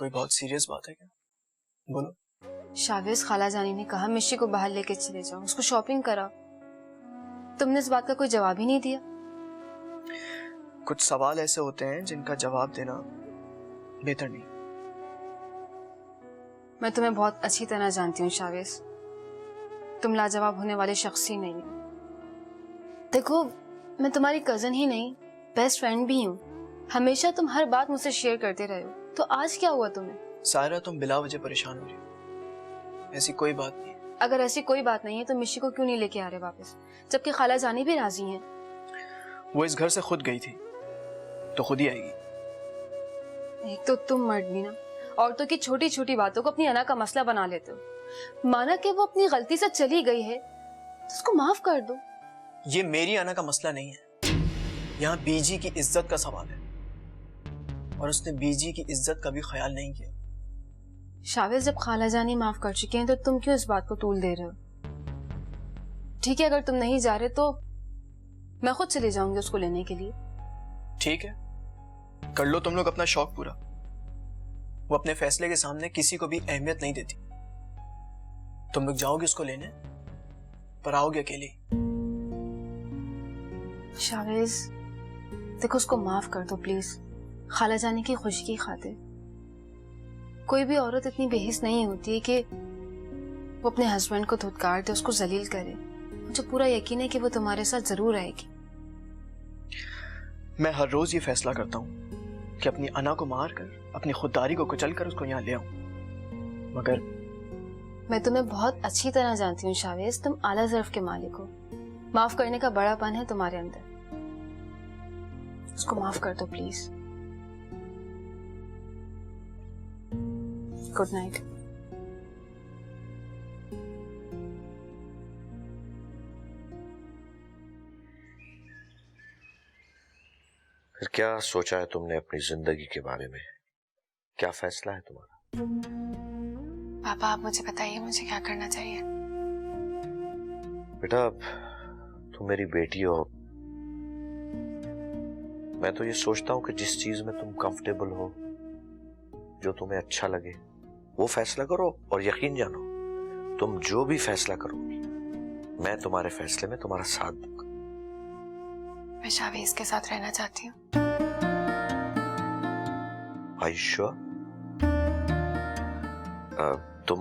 कोई बहुत सीरियस बात है क्या? बोलो। शावेज, खाला जानी ने कहा मिशी को बाहर लेके चले जाओ, उसको शॉपिंग कराओ। तुमने इस बात का कोई जवाब ही नहीं दिया। कुछ सवाल ऐसे होते हैं जिनका जवाब देना बेहतर नहीं। मैं तुम्हें बहुत अच्छी तरह जानती हूँ शावेज, तुम लाजवाब होने वाले शख्स ही नहीं हो। देखो, मैं तुम्हारी कजन ही नहीं, बेस्ट फ्रेंड भी हूँ। हमेशा तुम हर बात मुझसे शेयर करते रहे हो, तो आज क्या हुआ तुम्हें? सायरा, तुम बिला वजह परेशान हो रही हो। ऐसी कोई बात नहीं है। अगर ऐसी कोई बात नहीं है तो मिशी को क्यों नहीं लेके आ रहे वापस, जबकि खाला जानी भी राजी हैं? वो इस घर से खुद गई थी, तो खुद ही आएगी। एक तो तुम मर्द ना, औरतों की छोटी छोटी बातों को अपनी अना का मसला बना लेते हो। माना कि वो अपनी गलती से चली गई है तो उसको माफ कर दो। ये मेरी अना का मसला नहीं है, यहाँ बीजी की इज्जत का सवाल है, और उसने बीजी की इज्जत का भी ख्याल नहीं किया। शावेज, जब खाला जानी माफ कर चुके हैं तो तुम क्यों इस बात को तूल दे रहे हो? ठीक है, अगर तुम नहीं जा रहे तो मैं खुद चले जाऊंगी उसको लेने के लिए। ठीक है, कर लो तुम लोग अपना शौक पूरा। वो अपने फैसले के सामने किसी को भी अहमियत नहीं देती। तुम लोग जाओगे उसको लेने, पर आओगे अकेले। शावेज, देखो, उसको माफ कर दो प्लीज, खाला जानी की खुशी की खातिर। कोई भी औरत इतनी बेहिस नहीं होती है कि वो अपने हस्बैंड को धुतकार दे, उसको जलील करे। मुझे पूरा यकीन है कि वो तुम्हारे साथ जरूर आएगी। मैं हर रोज ये फैसला करता हूँ कि अपनी अना को मार कर, अपनी खुददारी को कुचल कर उसको यहाँ ले आऊं, मगर मैं तुम्हें बहुत अच्छी तरह जानती हूँ शावेज, तुम आला ज़र्फ के मालिक हो। माफ करने का बड़ापन है तुम्हारे अंदर। उसको माफ कर दो प्लीज। Good night. फिर क्या सोचा है तुमने अपनी जिंदगी के बारे में? क्या फैसला है तुम्हारा? पापा, आप मुझे बताइए, मुझे क्या करना चाहिए? बेटा, तुम मेरी बेटी हो। मैं तो ये सोचता हूँ कि जिस चीज में तुम कंफर्टेबल हो, जो तुम्हें अच्छा लगे, वो फैसला करो। और यकीन जानो, तुम जो भी फैसला करोगी, मैं तुम्हारे फैसले में तुम्हारा साथ दूंगा। मैं शावेज के साथ रहना चाहती हूँ। Are you sure? तुम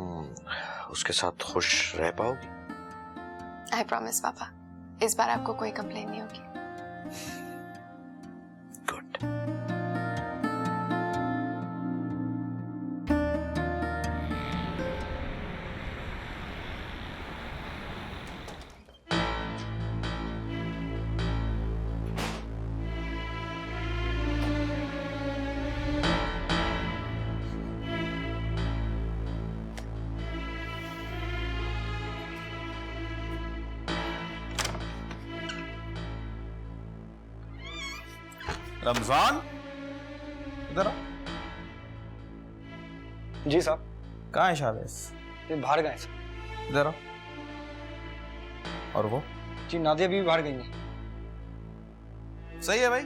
उसके साथ खुश रह पाओगी? आई प्रॉमिस पापा, इस बार आपको कोई कंप्लेन नहीं होगी। गुड। रमजान, इधर आओ। जी साहब। कहाँ है शावेज? ये बाहर गए साहब। इधर आओ। और वो? जी नादिया भी बाहर गई है। सही है भाई,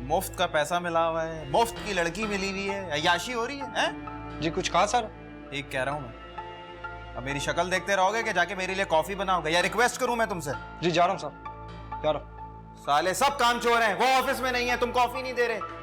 मुफ्त का पैसा मिला हुआ है, मुफ्त की लड़की मिली हुई है, अय्याशी हो रही है? जी कुछ कहा सर? एक कह रहा हूँ मैं, अब मेरी शक्ल देखते रहोगे कि जाके मेरे लिए कॉफी बनाओगे, या रिक्वेस्ट करूँ मैं तुमसे? जी जा रहा हूँ साहब, जा रहा हूँ। साले सब काम चोर हैं, वो ऑफिस में नहीं है, तुम कॉफी नहीं दे रहे।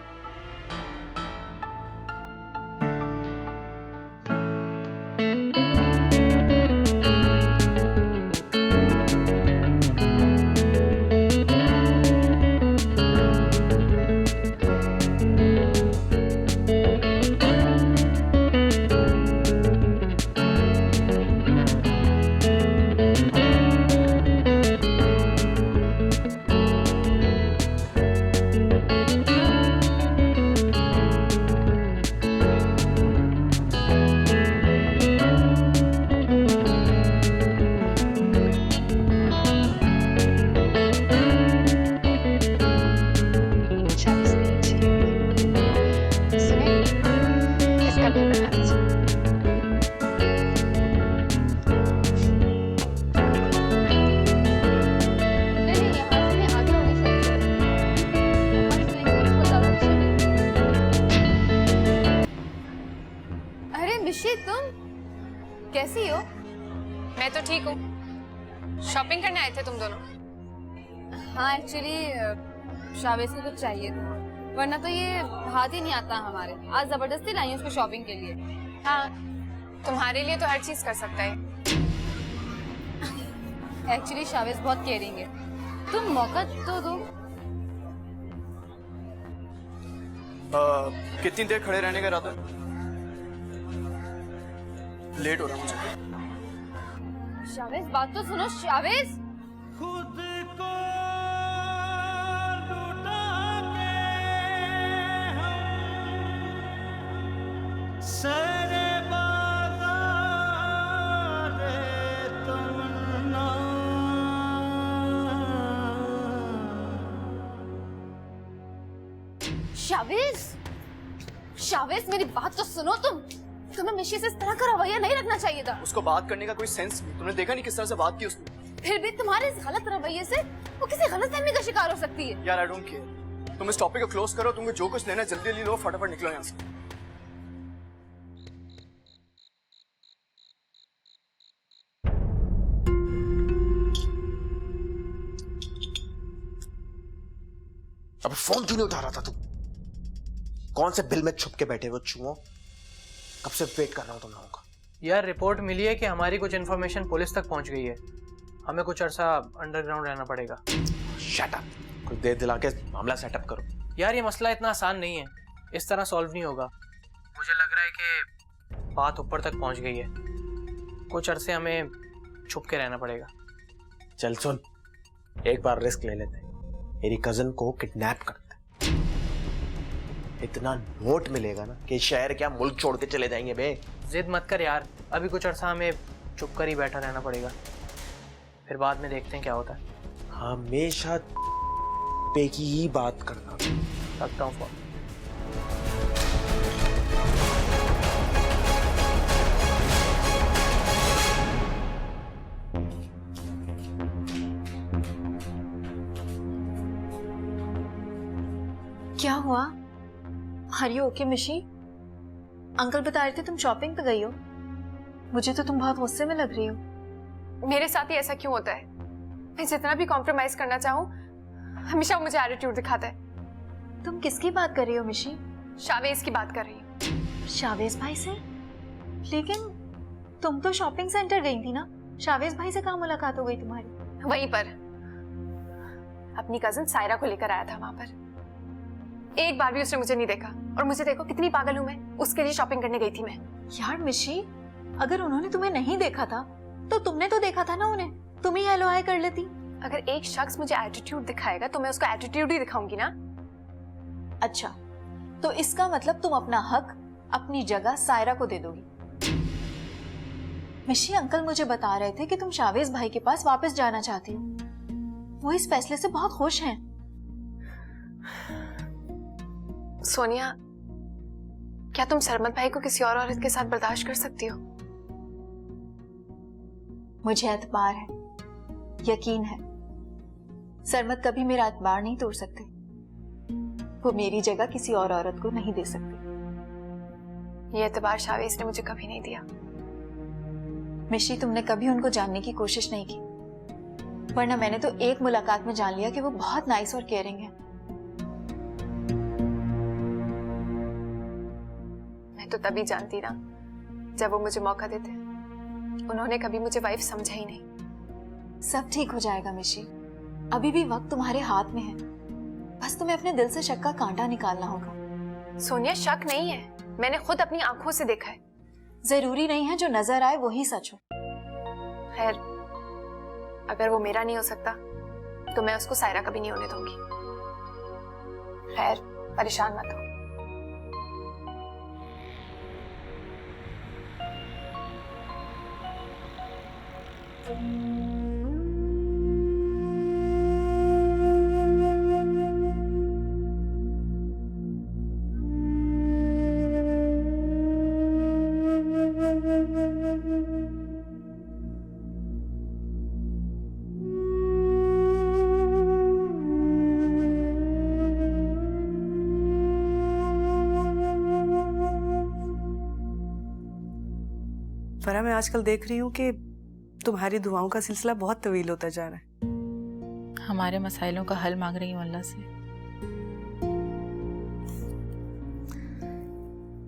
मैं तो ठीक हूँ। शॉपिंग करने आए थे तुम दोनों? हाँ एक्चुअली शावेज को कुछ चाहिए था, वरना तो ये हाथ ही नहीं आता हमारे। आज जबरदस्ती लाई उसको शॉपिंग के लिए। हाँ, तुम्हारे लिए तो हर चीज कर सकता है। एक्चुअली शावेज बहुत केयरिंग है, तुम मौका तो दो। कितनी देर खड़े रहने का इरादा है? लेट हो रहा मुझे। शावेज बात तो सुनो। शावेज खुद को लुटा के हम सरे बाजार तमन्ना। शावेज शावेज मेरी बात तो सुनो। तुम्हें मिशी से इस तरह का रवैया नहीं रखना चाहिए था। उसको बात करने का कोई सेंस नहीं। तुमने देखा नहीं किस तरह से बात की उसने। फिर भी तुम्हारे इस गलत रवैये से वो किसी गलतफहमी का शिकार हो सकती है। यार आई डोंट केयर। तुम इस टॉपिक को क्लोज करो। तुमको जो कुछ लेना है जल्दी ले लो, फटाफट निकलो यहाँ से। अबे फोन क्यों नहीं उठा रहा था तू? कौन से बिल में छुप के बैठे हो चूहो? कब से वेट कर रहा हूं तुम लोगों का। यार रिपोर्ट मिली है कि हमारी कुछ इन्फॉर्मेशन पुलिस तक पहुंच गई है। हमें कुछ अरसा अंडरग्राउंड रहना पड़ेगा। Shut up. कुछ देर दिला के मामला सेटअप करो। यार ये मसला इतना आसान नहीं है, इस तरह सॉल्व नहीं होगा। मुझे लग रहा है कि बात ऊपर तक पहुंच गई है। कुछ अरसे हमें छुप के रहना पड़ेगा। चल सुन, एक बार रिस्क ले लेते हैं। मेरी कजन को किडनैप करते हैं। इतना नोट मिलेगा ना कि शहर क्या मुल्क छोड़ के चले जाएंगे बे। जिद मत कर यार, अभी कुछ अरसा हमें चुप कर ही बैठा रहना पड़ेगा, फिर बाद में देखते हैं क्या होता है। हमेशा पे की ही बात करना। रखता हूँ फोन। क्या हुआ? आर यू ओके मिशी? अंकल बता रहे थे तुम शॉपिंग पे गई हो। मुझे तो तुम बहुत गुस्से में लग रही हो। मेरे साथ ही ऐसा क्यों होता है? मैं जितना भी कॉम्प्रोमाइज करना चाहूँ, हमेशा मुझे एटीट्यूड दिखाता है। तुम किसकी बात कर रही हो मिशी? शावेज की बात कर रही हूँ। शावेज भाई से? लेकिन तुम तो शॉपिंग सेंटर गई थी ना, शावेज भाई से कहाँ मुलाकात हो गई तुम्हारी? वहीं पर अपनी कजिन सायरा को लेकर आया था। वहां पर एक बार भी उसने मुझे नहीं देखा, और मुझे देखो कितनी पागल हूं मैं, उसके लिए शॉपिंग करने गई थी मैं। यार मिशी, अगर उन्होंने तुम्हें नहीं देखा था तो तुमने तो देखा था ना उन्हें, तुम ही हेलो हाय कर लेती। अगर एक शख्स मुझे एटीट्यूड दिखाएगा तो मैं उसका एटीट्यूड ही दिखाऊंगी ना। अच्छा, तो इसका मतलब तुम अपना हक, अपनी जगह सायरा को दे दोगी। मिशी, अंकल मुझे बता रहे थे कि तुम शावेज भाई के पास वापस जाना चाहती हो। वो इस फैसले से बहुत खुश हैं। सोनिया, क्या तुम सरमत भाई को किसी और औरत के साथ बर्दाश्त कर सकती हो? मुझे एतबार है, यकीन है। सरमत कभी मेरा एतबार नहीं तोड़ सकते। वो मेरी जगह किसी और औरत को नहीं दे सकते। ये एतबार शावेज ने मुझे कभी नहीं दिया। मिशी, तुमने कभी उनको जानने की कोशिश नहीं की, वरना मैंने तो एक मुलाकात में जान लिया कि वो बहुत नाइस और केयरिंग है। मैं तो तभी जानती ना जब वो मुझे मौका देते। उन्होंने कभी मुझे वाइफ समझा ही नहीं। सब ठीक हो जाएगा मिशी, अभी भी वक्त तुम्हारे हाथ में है। बस तुम्हें अपने दिल से शक का कांटा निकालना होगा। सोनिया, शक नहीं है, मैंने खुद अपनी आंखों से देखा है। जरूरी नहीं है जो नजर आए वही सच हो। खैर, अगर वो मेरा नहीं हो सकता तो मैं उसको सायरा कभी नहीं होने दूंगी। खैर, परेशान मत हो। फरा, मैं आजकल देख रही हूँ कि तुम्हारी दुआओं का सिलसिला बहुत तवील होता जा रहा है। हमारे मसाइलों का हल मांग रही हूँ अल्लाह से।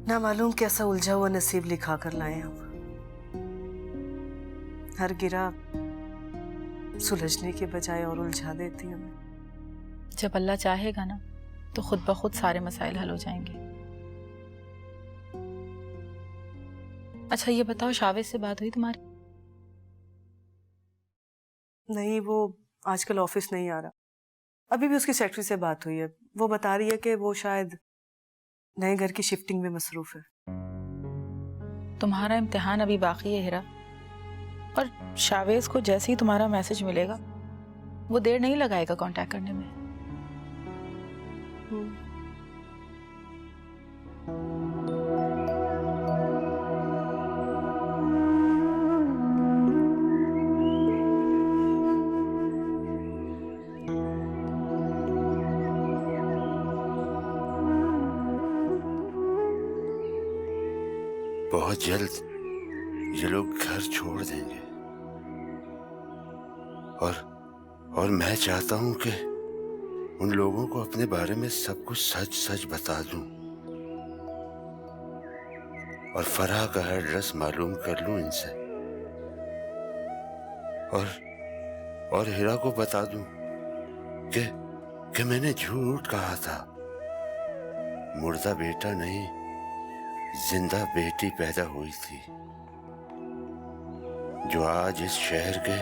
ना मालूम कैसा उलझा हुआ नसीब लिखा कर लाए हम। हर गिरा सुलझने के बजाय और उलझा देती हमें। जब अल्लाह चाहेगा ना तो खुद ब खुद सारे मसाइल हल हो जाएंगे। अच्छा ये बताओ, शावेद से बात हुई तुम्हारी? नहीं, वो आजकल ऑफिस नहीं आ रहा। अभी भी उसकी सेक्रेटरी से बात हुई है। वो बता रही है कि वो शायद नए घर की शिफ्टिंग में मसरूफ है। तुम्हारा इम्तिहान अभी बाकी है हिरा, और शावेज को जैसे ही तुम्हारा मैसेज मिलेगा वो देर नहीं लगाएगा कांटेक्ट करने में। बहुत जल्द ये लोग घर छोड़ देंगे और मैं चाहता हूं कि उन लोगों को अपने बारे में सब कुछ सच सच बता दूं और फराह का एड्रेस मालूम कर लूं इनसे और हिरा को बता दूं कि मैंने झूठ कहा था। मुर्दा बेटा नहीं, जिंदा बेटी पैदा हुई थी जो आज इस शहर के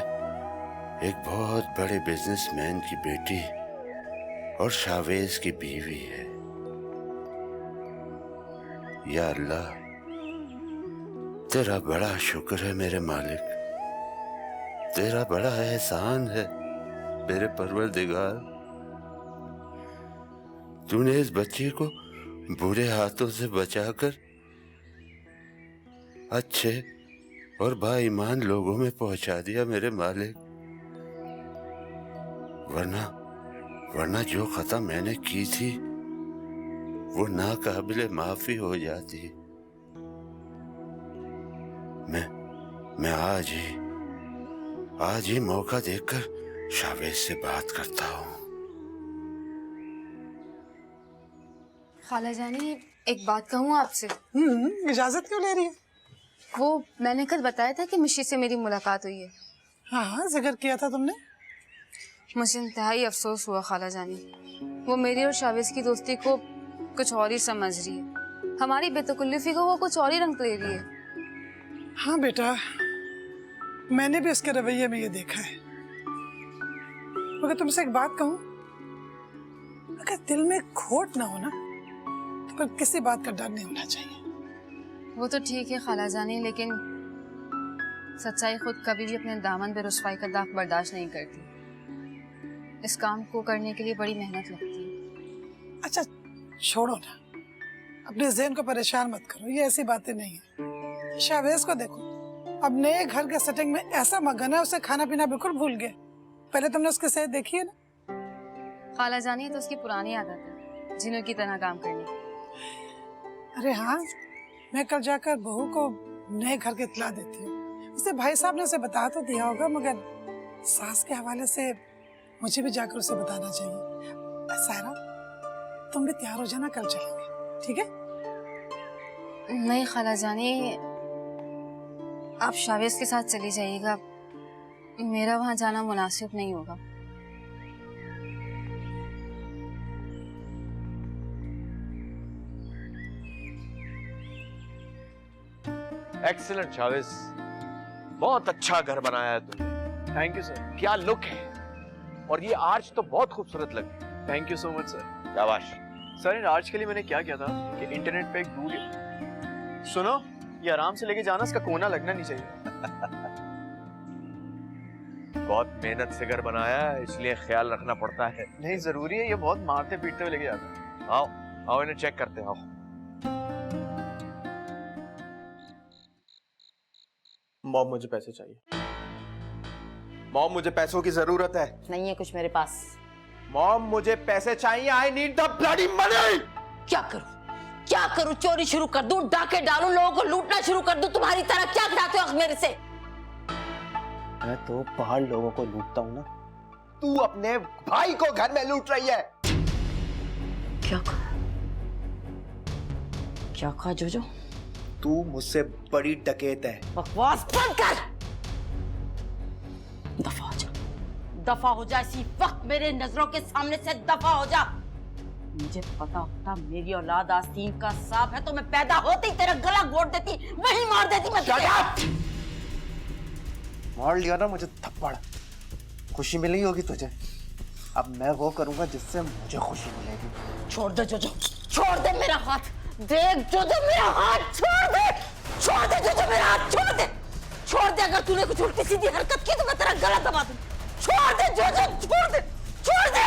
एक बहुत बड़े बिजनेसमैन की बेटी और शावेज की बीवी है। या अल्लाह, तेरा बड़ा शुक्र है मेरे मालिक, तेरा बड़ा एहसान है मेरे परवरदिगार। तूने इस बच्ची को बुरे हाथों से बचाकर अच्छे और बाईमान लोगों में पहुंचा दिया मेरे मालिक। वरना जो खता मैंने की थी वो नाकाबिले माफी हो जाती। मैं आज ही मौका देखकर शावेज से बात करता हूँ। खाला जानी, एक बात कहूँ आपसे? इजाजत क्यों ले रही है? वो मैंने कल बताया था कि मिशी से मेरी मुलाकात हुई है। हाँ, जिक्र किया था तुमने। मुझे इंतहाई अफसोस हुआ खाला जानी, वो मेरी और शावेज की दोस्ती को कुछ और ही समझ रही है। हमारी बेतकल्लुफी को वो कुछ और ही रंग ले रही है। हाँ बेटा, मैंने भी उसके रवैये में ये देखा है। मगर तुमसे एक बात कहूँ, अगर दिल में खोट ना हो ना तो फिर किसी बात का डर नहीं होना चाहिए। वो तो ठीक है खाला जानी, लेकिन सच्चाई खुद कभी भी अपने दामन पे रुसवाई का दाग बर्दाश्त नहीं करती। इस काम को करने के लिए बड़ी मेहनत लगती है। अच्छा छोड़ो ना, अपने ज़हन को परेशान मत करो, ये ऐसी बातें नहीं है। शावेज को देखो, अब नए घर के सेटिंग में ऐसा मगन है, उसे खाना पीना बिल्कुल भूल गए। पहले तुमने उसकी सेहत देखी है ना? खाला जानी, तो उसकी पुरानी आदत है जिनों की तरह काम करने की। अरे हाँ, मैं कल जाकर बहू को नए घर की इत्तला देती हूँ। उसे भाई साहब ने उसे बता तो दिया होगा, मगर सास के हवाले से मुझे भी जाकर उसे बताना चाहिए। सायरा, तुम भी तैयार हो जाना, कल चलेंगे, ठीक है? नहीं खाला जानी, आप शावेज के साथ चली जाइएगा, मेरा वहां जाना मुनासिब नहीं होगा। एक्सीलेंट शावेज, बहुत अच्छा घर बनाया है तुमने। Thank you sir. क्या लुक है, और ये आर्च तो बहुत खूबसूरत लगी। Thank you so much sir. शाबाश। सर, इन आर्च के लिए मैंने क्या किया था कि इंटरनेट पे एक गूगल, सुनो, ये आराम से लेके जाना, इसका कोना लगना नहीं चाहिए। बहुत मेहनत से घर बनाया है, इसलिए ख्याल रखना पड़ता है। नहीं, जरूरी है, ये बहुत मारते पीटते हुए लेके जाता है। आओ आओ, इन्हें चेक करते हैं। आओ। मॉम, मुझे पैसे चाहिए। मॉम, मुझे पैसों की जरूरत है। नहीं है कुछ मेरे पास। मॉम, मुझे पैसे चाहिए। I need the bloody money. क्या करूं? चोरी शुरू कर दूं, डाके डालूं, लोगों को लूटना शुरू कर दूं? तुम्हारी तरह क्या चाहते हो मेरे से? मैं तो बाहर लोगों को लूटता हूँ ना, तू अपने भाई को घर में लूट रही है। क्या कहा? क्या कहा जोजो? तू मुझसे बड़ी डकैत है। बकवास बंद कर। दफा हो जा, दफा हो जा इसी वक्त मेरे नजरों के सामने से दफा हो जा। मुझे पता होता मेरी औलाद आस्तीन का सांप है तो मैं पैदा होते ही तेरा गला घोट देती, वहीं मार देती मैं तुझे। मार लिया ना मुझे थप्पड़, खुशी मिली होगी तुझे। अब मैं वो करूंगा जिससे मुझे खुशी मिलेगी। छोड़ दे जोजो, छोड़ दे मेरा हाथ। देख जोजो मेरा हाथ छोड़ दे, छोड़ दे जोजो मेरा हाथ छोड़ दे, छोड़ दे। अगर तूने कुछ उल्टी सीधी हरकत की तो मैं तेरा गला दबा दूं। छोड़ दे जोजो, छोड़ दे, छोड़ दे।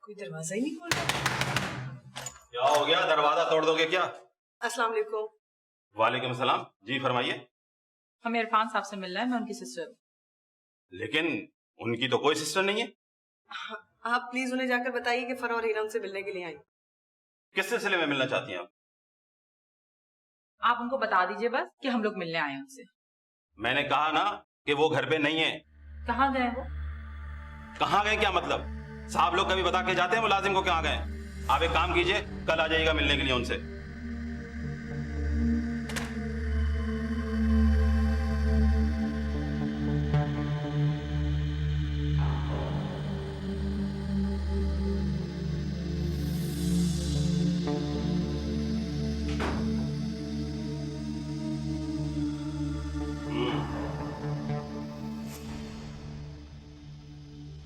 कोई दरवाजा ही नहीं खोल रहा। क्या हो गया, दरवाजा तोड़ दोगे क्या? अस्सलाम वालेकुम। वालेकुम सलाम। जी फरमाइए। हमें इरफान साहब से मिलना है, मैं उनकी सिस्टर हूँ। लेकिन उनकी तो कोई सिस्टर नहीं है। आप प्लीज उन्हें जाकर बताइए कि फरा और हीरा उनसे मिलने के लिए आई। किस सिलसिले में मिलना चाहती हैं आप? आप उनको बता दीजिए बस कि हम लोग मिलने आए हैं उनसे। मैंने कहा ना कि वो घर पे नहीं है। कहाँ गए वो? कहाँ गए क्या मतलब? साहब लोग कभी बता के जाते हैं मुलाजिम को कहाँ गए? आप एक काम कीजिए, कल आ जाइएगा मिलने के लिए उनसे।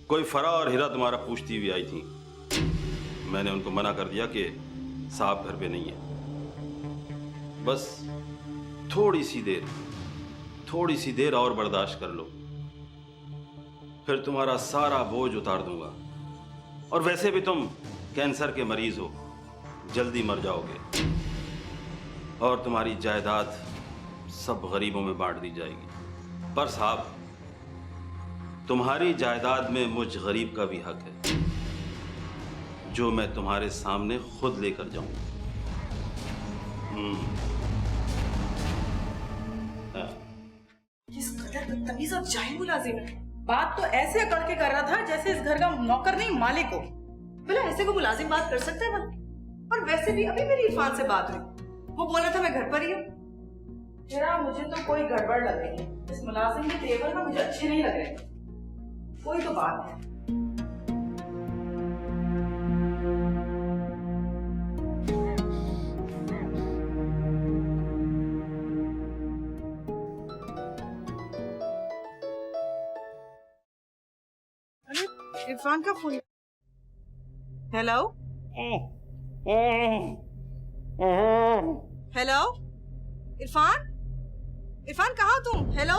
कोई फरा और हीरा तुम्हारा पूछती हुई आई थी। मैंने उनको मना कर दिया कि साहब घर पे नहीं है। बस थोड़ी सी देर और बर्दाश्त कर लो, फिर तुम्हारा सारा बोझ उतार दूंगा। और वैसे भी तुम कैंसर के मरीज हो, जल्दी मर जाओगे और तुम्हारी जायदाद सब गरीबों में बांट दी जाएगी। पर साहब, तुम्हारी जायदाद में मुझ गरीब का भी हक है, जो मैं तुम्हारे सामने खुद लेकर जाऊं। किस कदर बदतमीज और जाहिल मुलाजिम है। बात तो ऐसे अकड़ के कर रहा था जैसे इस घर का नौकर नहीं मालिक हो। भला ऐसे को मुलाजिम बात कर सकता है भला? और वैसे भी अभी मेरी इरफान से बात हुई, वो बोला था मैं घर पर ही हूँ। जरा मुझे तो कोई गड़बड़ लग रही है, इस मुलाजिम के तेवर ना मुझे अच्छे नहीं लग रहे। कोई तो बात है। अरे इरफान का phone. Hello hello Irfan, Irfan कहाँ तुम? हेलो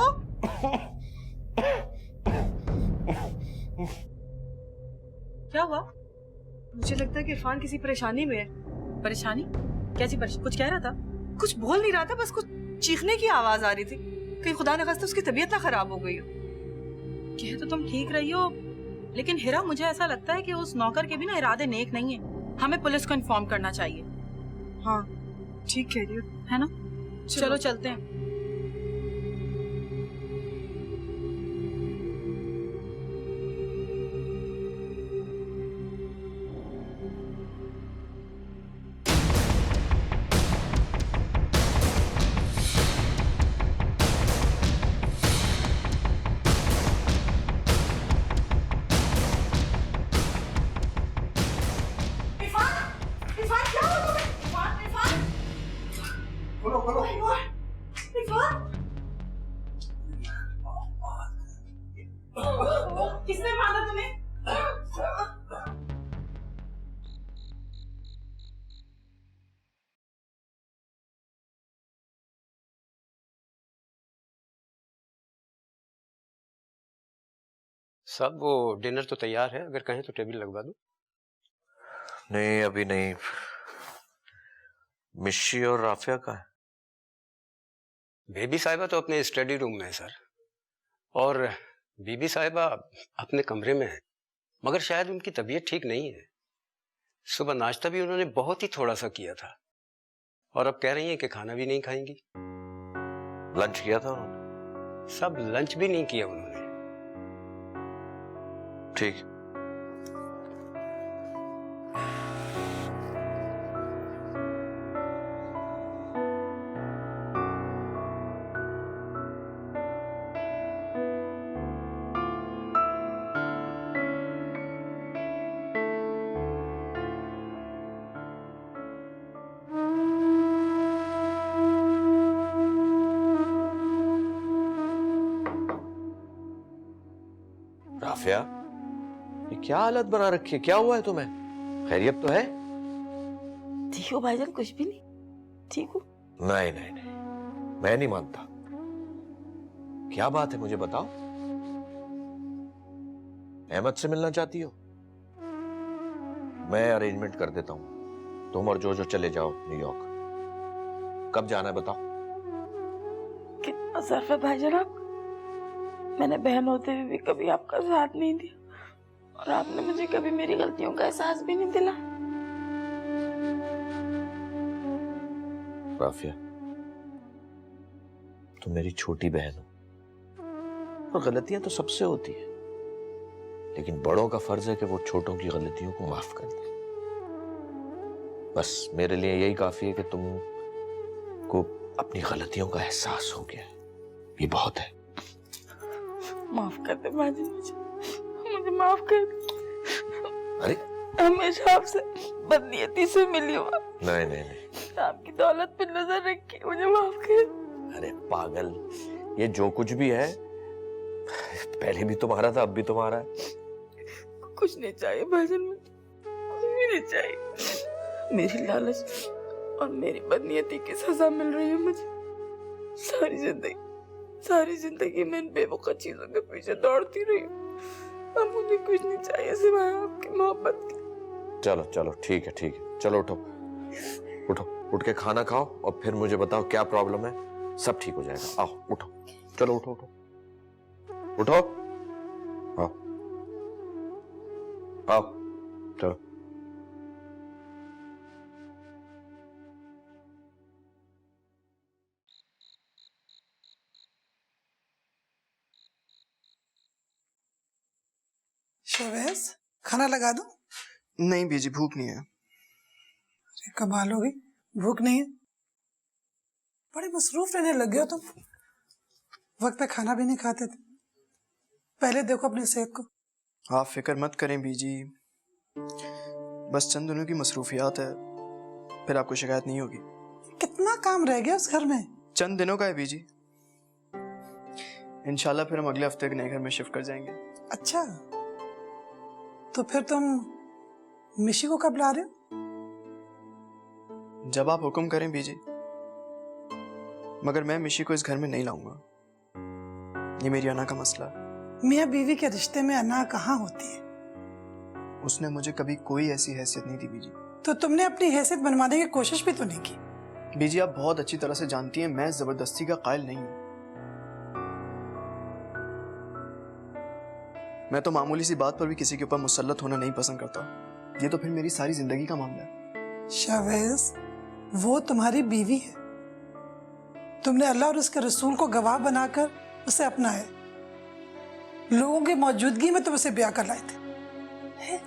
क्या हुआ? मुझे लगता है कि इरफान किसी परेशानी में है। परेशानी? कैसी परेशानी? कुछ कह रहा था? कुछ बोल नहीं रहा था, बस कुछ चीखने की आवाज आ रही थी। कहीं खुदा न खास्ता उसकी तबीयत ना खराब हो गई हो। कह तो तुम ठीक रही हो, लेकिन हिरा मुझे ऐसा लगता है कि उस नौकर के भी ना इरादे नेक नहीं है। हमें पुलिस को इन्फॉर्म करना चाहिए। हाँ ठीक कह रही हो, है ना? चलो चलते हैं। सब वो डिनर तो तैयार है, अगर कहें तो टेबल लगवा दूं। नहीं अभी नहीं। मिशी और राफिया का है? बेबी साहिबा तो अपने स्टडी रूम में है सर, और बीबी साहिबा अपने कमरे में है, मगर शायद उनकी तबीयत ठीक नहीं है। सुबह नाश्ता भी उन्होंने बहुत ही थोड़ा सा किया था, और अब कह रही हैं कि खाना भी नहीं खाएंगी। लंच किया था उन्होंने? सब लंच भी नहीं किया उन्होंने। ठीक। राफिया, ये क्या हालत बना रखी है? क्या हुआ है तुम्हें? खैरियत तो है? ठीक हो भाईजान? कुछ भी नहीं, ठीक हो? नहीं नहीं नहीं, मैं नहीं मानता। क्या बात है, मुझे बताओ। अहमद से मिलना चाहती हो? मैं अरेंजमेंट कर देता हूं, तुम और जो चले जाओ न्यूयॉर्क। कब जाना है बताओ? कितना सर्फ है भाईजान आप। मैंने बहन होते हुए भी कभी आपका साथ नहीं दिया, और आपने मुझे कभी मेरी गलतियों का एहसास भी नहीं दिला। राफिया, तुम मेरी छोटी बहन हो, और गलतियां तो सबसे होती है, लेकिन बड़ों का फर्ज है कि वो छोटों की गलतियों को माफ कर दें। बस मेरे लिए यही काफी है कि तुमको अपनी गलतियों का एहसास हो गया है, ये बहुत है। माफ कर दे भाजी, मुझे माफ कर दे। अरे हमेशा आपसे बदनीयती से मिली हूँ। नहीं नहीं नहीं, आपकी दौलत पे नजर रखी, मुझे माफ कर। अरे पागल, ये जो कुछ भी है पहले भी तुम्हारा था, अब भी तुम्हारा है। कुछ नहीं चाहिए भाईजान, मुझे कुछ भी नहीं चाहिए। मेरी लालच और मेरी बदनीयती की सजा मिल रही है मुझे। सारी जिंदगी मैं इन बेवकूफ चीजों के पीछे दौड़ती रही हूँ। अब मुझे कुछ नहीं चाहिए सिवाय आपकी मोहब्बत की। चलो चलो ठीक है ठीक है, चलो उठो उठो, उठ के खाना खाओ और फिर मुझे बताओ क्या प्रॉब्लम है, सब ठीक हो जाएगा। आओ उठो, चलो उठो उठो उठो, आओ आओ, चलो। शहबाज, खाना लगा दूं? नहीं बीजी, भूख नहीं है। अरे कमाल हो गई, भूख नहीं है? बड़े मसरूफ रहने लग गए हो तुम। वक्त पे खाना भी नहीं खाते थे। पहले देखो अपनी सेहत को। आप फिक्र मत करें बीजी, बस चंद दिनों की मसरूफियात है, फिर आपको शिकायत नहीं होगी। कितना काम रह गया उस घर में? चंद दिनों का है बीजी, इंशाल्लाह फिर हम अगले हफ्ते नए घर में शिफ्ट कर जाएंगे। अच्छा, तो फिर तुम मिशी को कब ला रहे हो? जब आप हुक्म करें बीजी, मगर मैं मिशी को इस घर में नहीं लाऊंगा, ये मेरी अना का मसला है। मियाँ बीवी के रिश्ते में अना कहाँ होती है? उसने मुझे कभी कोई ऐसी हैसियत नहीं दी बीजी। तो तुमने अपनी हैसियत बनवाने की कोशिश भी तो नहीं की? बीजी आप बहुत अच्छी तरह से जानती हैं मैं जबरदस्ती का कायल नहीं हूं। मैं तो मामूली सी बात पर भी किसी के ऊपर मुसल्लत होना नहीं पसंद करता, ये तो फिर मेरी सारी जिंदगी का मामला है। शावेज, वो तुम्हारी बीवी है, तुमने अल्लाह और उसके रसूल को गवाह बनाकर उसे अपनाया, लोगों की मौजूदगी में तुम उसे ब्याह कर लाए थे।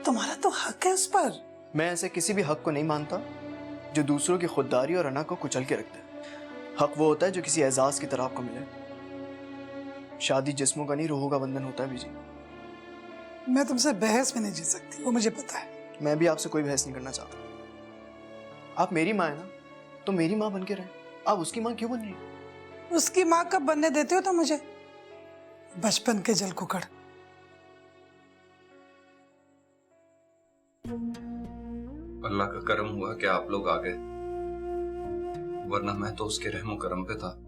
तुम्हारा तो हक है उस पर। मैं ऐसे किसी भी हक को नहीं मानता जो दूसरों की खुददारी और अना को कुचल के रखता है। हक वो होता है जो किसी एजाज की तरह आपको मिले। शादी जिस्मों का नहीं, रूहों का बंधन होता है बीजी। मैं तुमसे बहस में नहीं जीत सकती, वो मुझे पता है। मैं भी आपसे कोई बहस नहीं करना चाहता। आप मेरी माँ है ना, तो मेरी माँ बन के रहे। आप उसकी माँ क्यों बन रही? उसकी माँ कब बनने देते हो तो मुझे? बचपन के जल कुकड़। अल्लाह का करम हुआ कि आप लोग आ गए, वरना मैं तो उसके रहमो करम पे था।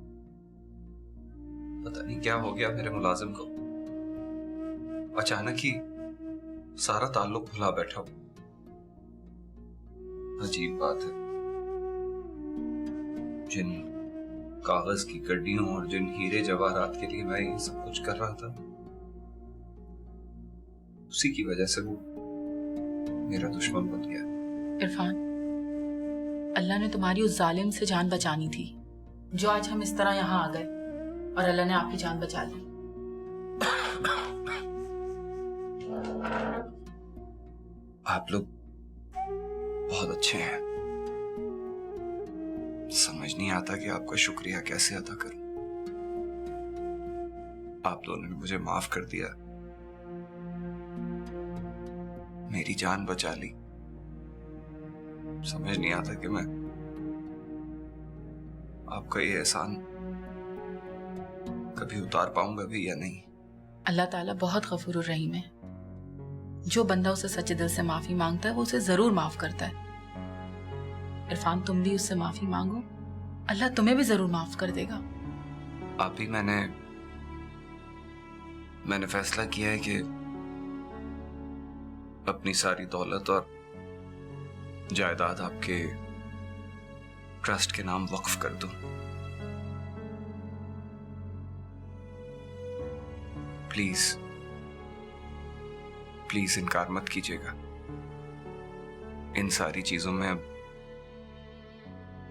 पता नहीं क्या हो गया मेरे मुलाजिम को, अचानक ही सारा ताल्लुक भुला बैठा हूं। अजीब बात है, जिन कागज की गड्डियों और जिन हीरे जवाहरात के लिए मैं ये सब कुछ कर रहा था, उसी की वजह से वो मेरा दुश्मन बन गया। इरफान, अल्लाह ने तुम्हारी उस जालिम से जान बचानी थी, जो आज हम इस तरह यहाँ आ गए, और अल्लाह ने आपकी जान बचा ली। आप लोग बहुत अच्छे हैं। समझ नहीं आता कि आपका शुक्रिया कैसे अदा करूं। आप दोनों ने मुझे माफ कर दिया, मेरी जान बचा ली। समझ नहीं आता कि मैं आपका ये एहसान कभी उतार पाऊंगा भी या नहीं। अल्लाह ताला बहुत गफूर रहीम है। जो बंदा उसे सच्चे दिल से माफी मांगता है वो उसे जरूर माफ करता है। इरफान, तुम भी उससे माफी मांगो, अल्लाह तुम्हें भी जरूर माफ कर देगा। आप ही मैंने फैसला किया है कि अपनी सारी दौलत और जायदाद आपके ट्रस्ट के नाम वक्फ कर दूं। प्लीज प्लीज इनकार मत कीजिएगा। इन सारी चीजों में अब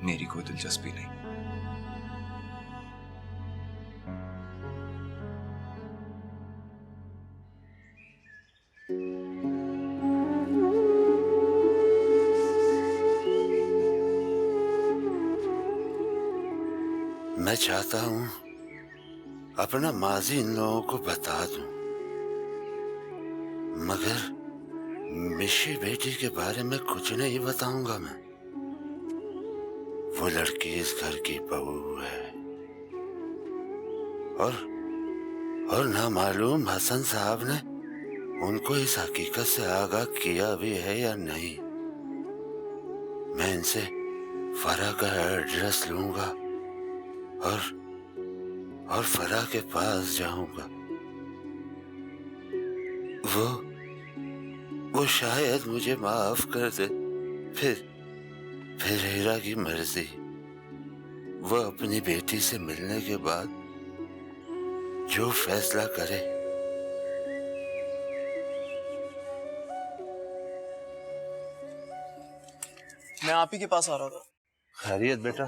मेरी कोई दिलचस्पी नहीं। मैं चाहता हूं अपना माजी इन लोगों को बता दूं, मगर मिशी बेटी के बारे में कुछ नहीं बताऊंगा मैं। वो लड़की इस घर की बहू है, और ना मालूम हसन साहब ने उनको इस हकीकत से आगाह किया भी है या नहीं। मैं इनसे फरा का एड्रेस लूंगा और फरा के पास जाऊंगा। वो शायद मुझे माफ कर दे। फिर हीरा की मर्जी, वो अपनी बेटी से मिलने के बाद जो फैसला करे। मैं आप ही के पास आ रहा था। खैरियत बेटा?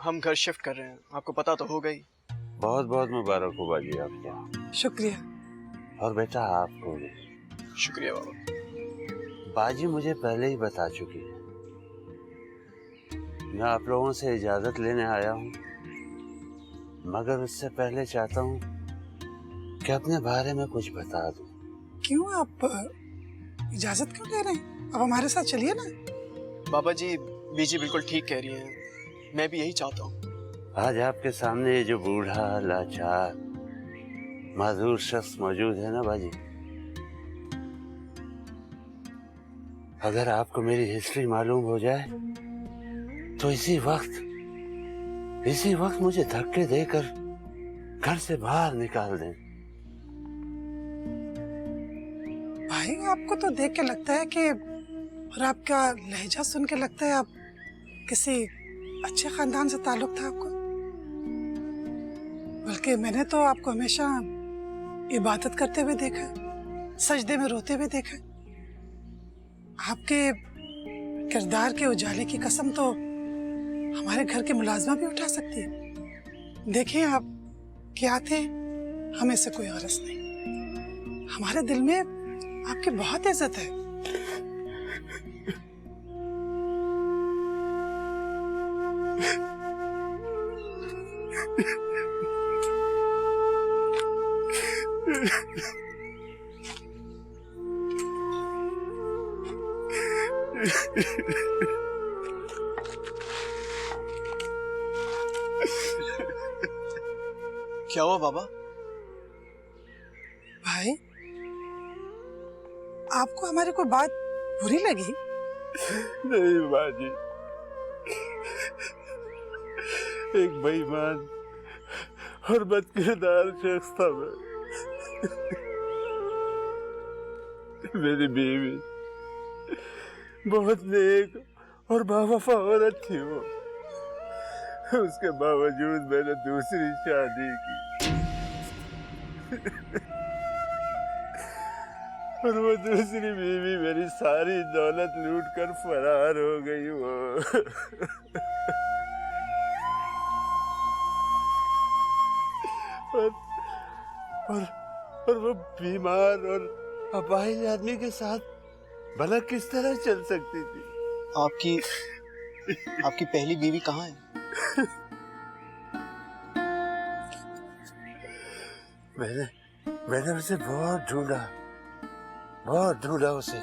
हम घर शिफ्ट कर रहे हैं, आपको पता तो होगा ही। बहुत बहुत मुबारक हो बाजी आपको। शुक्रिया। और बेटा आपको भी शुक्रिया बाबा। बाजी मुझे पहले ही बता चुकी है। मैं आप लोगों से इजाजत लेने आया हूँ, मगर उससे पहले चाहता हूँ कि अपने बारे में कुछ बता दूं। क्यों आप इजाजत क्यों ले रहे हैं? अब हमारे साथ चलिए ना। बाबा जी, बीजी बिल्कुल ठीक कह रही हैं, मैं भी यही चाहता हूँ। आज आपके सामने ये जो बूढ़ा लाचार माजूर शख्स मौजूद है ना बाजी, अगर आपको मेरी हिस्ट्री मालूम हो जाए तो इसी वक्त मुझे धक्के देकर घर से बाहर निकाल दें। भाई, आपको तो देख के लगता है कि, और आपका लहजा सुन के लगता है आप किसी अच्छे खानदान से ताल्लुक था आपको। बल्कि मैंने तो आपको हमेशा इबादत करते हुए देखा, सजदे में रोते हुए देखा। आपके किरदार के उजाले की कसम तो हमारे घर के मुलाजमा भी उठा सकती है। देखिए, आप क्या थे, हमें से कोई गरज नहीं। हमारे दिल में आपकी बहुत इज्जत है। क्या हुआ बाबा? भाई, आपको हमारी कोई बात बुरी लगी? नहीं बाजी, एक बेईमान और बदकिरदार शख्स था मैं। मेरी बीवी बहुत नेक और बावफा औरत थी वो। उसके बावजूद मैंने दूसरी शादी की और वो दूसरी बीवी मेरी सारी दौलत लूट कर फरार हो गई वो। और वो बीमार और अपाहिज आदमी के साथ भला किस तरह चल सकती थी? आपकी पहली बीवी कहाँ है? मैंने उसे बहुत ढूंढा उसे।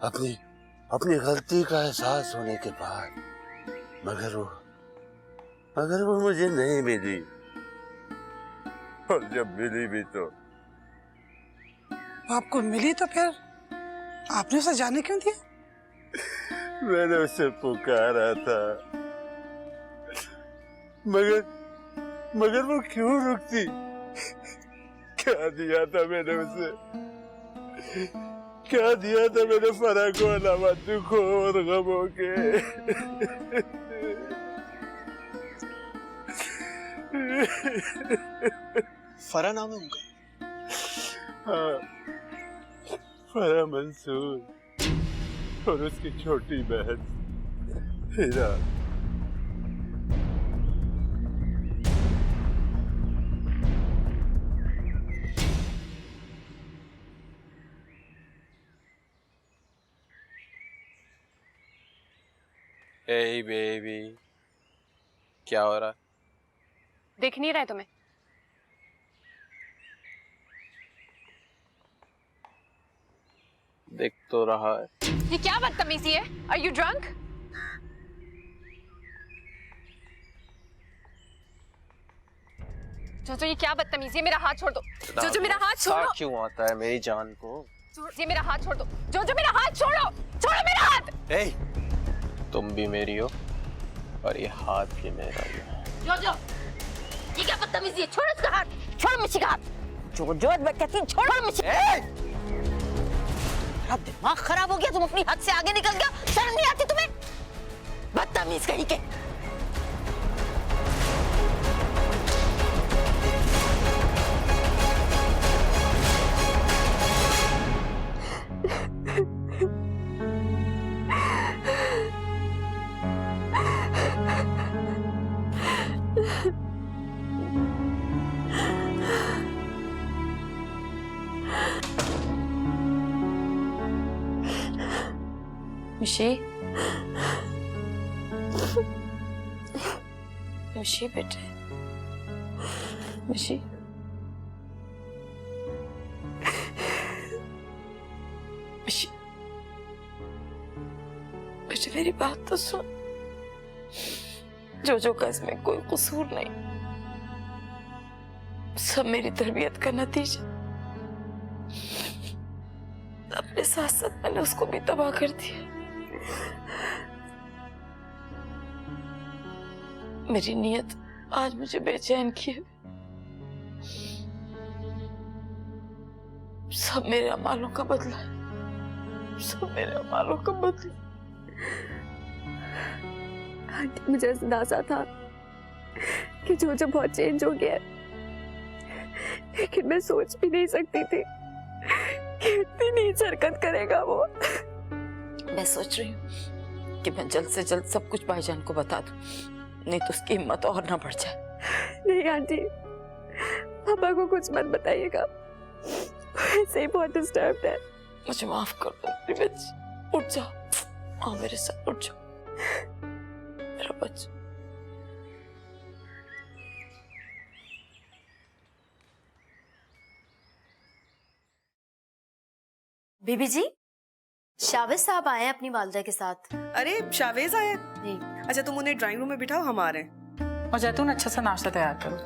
अपनी गलती का एहसास होने के बाद, मगर वो मुझे नहीं मिली। और जब मिली भी तो आपको मिली तो फिर आपने उसे जाने क्यों दिया? मैंने उसे पुकारा था, मगर वो क्यों रुकती? क्या दिया था मैंने उसे? क्या दिया था मैंने फरा को अलावा दुखों और गमों के? फरा नाम है उनका? हाँ, फरा मंसूर और उसकी छोटी बहन हीरा। हे बेबी, क्या हो रहा? दिख नहीं रहा है तुम्हें? दिख तो रहा है। ये क्या बदतमीजी है? Are you drunk? जोजो, ये क्या बदतमीजी है? मेरा हाथ छोड़ दो। जोजो, मेरा हाथ छोड़ो। क्यों आता है मेरी जान को? ये मेरा हाथ छोड़ दो। जोजो, मेरा हाथ छोड़ो। छोड़ो मेरा हाथ। हे, तुम भी मेरी हो और ये हाथ भी मेरा ही है। जोजो, ये क्या बदतमीजी है? छोड़ उसका हाथ। छोड़ मिशी का हाथ। जोजो, मैं कहती हूँ छोड़ मिशी। अब दिमाग खराब हो गया? तुम अपनी हद से आगे निकल गया। शर्म नहीं आती तुम्हें? बदतमीज कहीं के। मिशी, मिशी बेटे, मिशी, मिशी, बेटे मेरी बात तो सुन। जोजो का इसमें कोई कसूर नहीं, सब मेरी तरबियत का नतीजा। अपने साथ साथ मैंने उसको भी तबाह कर दिया। मेरी नीयत आज मुझे बेचैन किए। सब मेरे अमालों का बदला है, सब मेरे अमालों का बदला। आंटी, मुझे अंदाजा था कि जोजो बहुत चेंज हो गया है, लेकिन मैं सोच भी नहीं सकती थी कि इतनी नीच हरकत करेगा वो। मैं सोच रही हूँ कि मैं जल्द से जल्द सब कुछ भाईजान को बता दूं, नहीं तो उसकी हिम्मत और ना बढ़ जाए। नहीं आंटी, पापा को कुछ मत बताइएगा, ऐसे ही बहुत डिस्टर्ब्ड है। मुझे माफ कर दो प्लीज। उठ जाओ, आओ मेरे साथ, उठ जाओ मेरा बच्चा। बीबी जी, शावेज साहब आए हैं अपनी वालदा के साथ। अरे शावेज आए? जी। अच्छा, तुम उन्हें ड्राइंग रूम में बिठाओ, हम आ रहे हैं। और जैतून अच्छा सा नाश्ता तैयार करो।